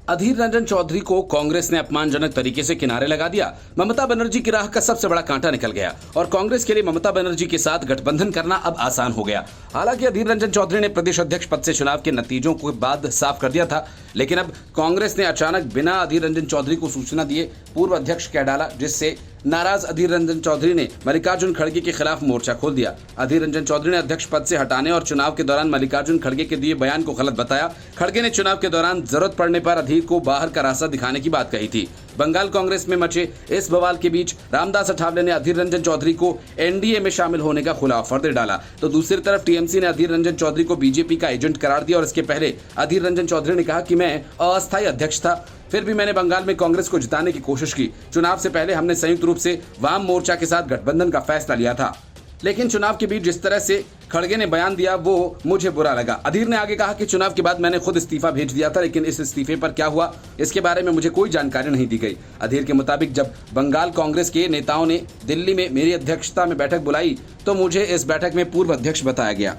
अधीर रंजन चौधरी को कांग्रेस ने अपमानजनक तरीके से किनारे लगा दिया। ममता बनर्जी की राह का सबसे बड़ा कांटा निकल गया और कांग्रेस के लिए ममता बनर्जी के साथ गठबंधन करना अब आसान हो गया। हालांकि अधीर रंजन चौधरी ने प्रदेश अध्यक्ष पद से चुनाव के नतीजों के बाद साफ कर दिया था, लेकिन अब कांग्रेस ने अचानक बिना अधीर रंजन चौधरी को सूचना दिए पूर्व अध्यक्ष कह डाला, जिससे नाराज अधीर रंजन चौधरी ने मल्लिकार्जुन खड़गे के खिलाफ मोर्चा खोल दिया। अधीर रंजन चौधरी ने अध्यक्ष पद से हटाने और चुनाव के दौरान मल्लिकार्जुन खड़गे के दिए बयान को गलत बताया। खड़गे ने चुनाव के दौरान जरूरत पड़ने पर अधीर को बाहर का रास्ता दिखाने की बात कही थी। बंगाल कांग्रेस में मचे इस बवाल के बीच रामदास अठावले ने अधीर रंजन चौधरी को एनडीए में शामिल होने का खुला ऑफर दे डाला, तो दूसरी तरफ टीएमसी ने अधीर रंजन चौधरी को बीजेपी का एजेंट करार दिया। और इसके पहले अधीर रंजन चौधरी ने कहा कि मैं अस्थायी अध्यक्ष था, फिर भी मैंने बंगाल में कांग्रेस को जिताने की कोशिश की। चुनाव से पहले हमने संयुक्त रूप से वाम मोर्चा के साथ गठबंधन का फैसला लिया था, लेकिन चुनाव के बीच जिस तरह से खड़गे ने बयान दिया वो मुझे बुरा लगा। अधीर ने आगे कहा कि चुनाव के बाद मैंने खुद इस्तीफा भेज दिया था, लेकिन इस इस्तीफे पर क्या हुआ इसके बारे में मुझे कोई जानकारी नहीं दी गई। अधीर के मुताबिक जब बंगाल कांग्रेस के नेताओं ने दिल्ली में मेरी अध्यक्षता में बैठक बुलाई तो मुझे इस बैठक में पूर्व अध्यक्ष बताया गया।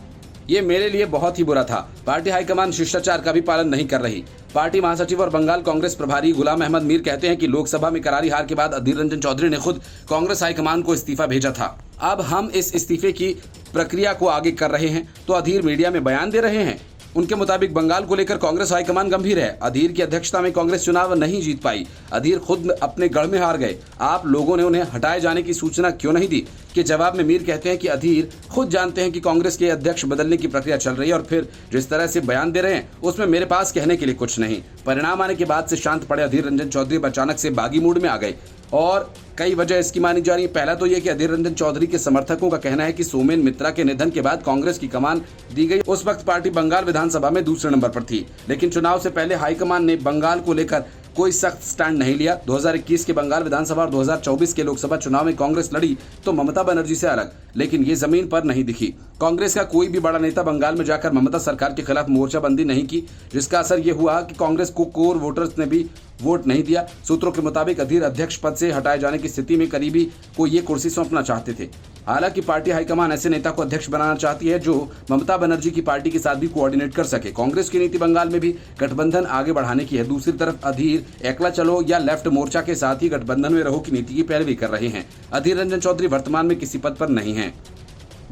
ये मेरे लिए बहुत ही बुरा था। पार्टी हाईकमान शिष्टाचार का भी पालन नहीं कर रही। पार्टी महासचिव और बंगाल कांग्रेस प्रभारी गुलाम अहमद मीर कहते हैं कि लोकसभा में करारी हार के बाद अधीर रंजन चौधरी ने खुद कांग्रेस हाईकमान को इस्तीफा भेजा था। अब हम इस इस्तीफे की प्रक्रिया को आगे कर रहे हैं तो अधीर मीडिया में बयान दे रहे हैं। उनके मुताबिक बंगाल को लेकर कांग्रेस हाईकमान गंभीर है। अधीर की अध्यक्षता में कांग्रेस चुनाव नहीं जीत पाई। अधीर खुद अपने गढ़ में हार गए। आप लोगों ने उन्हें हटाए जाने की सूचना क्यों नहीं दी? के जवाब में मीर कहते हैं कि अधीर खुद जानते हैं कि कांग्रेस के अध्यक्ष बदलने की प्रक्रिया चल रही है और फिर जिस तरह से बयान दे रहे हैं उसमें मेरे पास कहने के लिए कुछ नहीं। परिणाम आने के बाद से शांत पड़े अधीर रंजन चौधरी अचानक से बागी मूड में आ गए और कई वजह इसकी मानी जा रही है। पहला तो यह कि अधीर रंजन चौधरी के समर्थकों का कहना है कि सोमेन मित्रा के निधन के बाद कांग्रेस की कमान दी गई। उस वक्त पार्टी बंगाल विधानसभा में दूसरे नंबर पर थी, लेकिन चुनाव से पहले हाईकमान ने बंगाल को लेकर कोई सख्त स्टैंड नहीं लिया। 2021 के बंगाल विधानसभा और 2024 के लोकसभा चुनाव में कांग्रेस लड़ी तो ममता बनर्जी से अलग, लेकिन ये जमीन पर नहीं दिखी। कांग्रेस का कोई भी बड़ा नेता बंगाल में जाकर ममता सरकार के खिलाफ मोर्चाबंदी नहीं की, जिसका असर ये हुआ कि कांग्रेस को कोर वोटर्स ने भी वोट नहीं दिया। सूत्रों के मुताबिक अधीर अध्यक्ष पद से हटाए जाने की स्थिति में करीबी को ये कुर्सी सौंपना चाहते थे। हालांकि पार्टी हाईकमान ऐसे नेता को अध्यक्ष बनाना चाहती है जो ममता बनर्जी की पार्टी के साथ भी कोऑर्डिनेट कर सके। कांग्रेस की नीति बंगाल में भी गठबंधन आगे बढ़ाने की है। दूसरी तरफ अधीर एकला चलो या लेफ्ट मोर्चा के साथ ही गठबंधन में रहो की नीति की पैरवी कर रहे हैं। अधीर रंजन चौधरी वर्तमान में किसी पद पर नहीं है।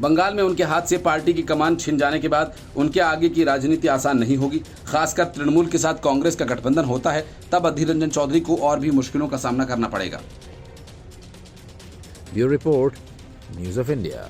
बंगाल में उनके हाथ से पार्टी की कमान छिन जाने के बाद उनके आगे की राजनीति आसान नहीं होगी। खासकर तृणमूल के साथ कांग्रेस का गठबंधन होता है तब अधीर रंजन चौधरी को और भी मुश्किलों का सामना करना पड़ेगा। Bureau report, news of India.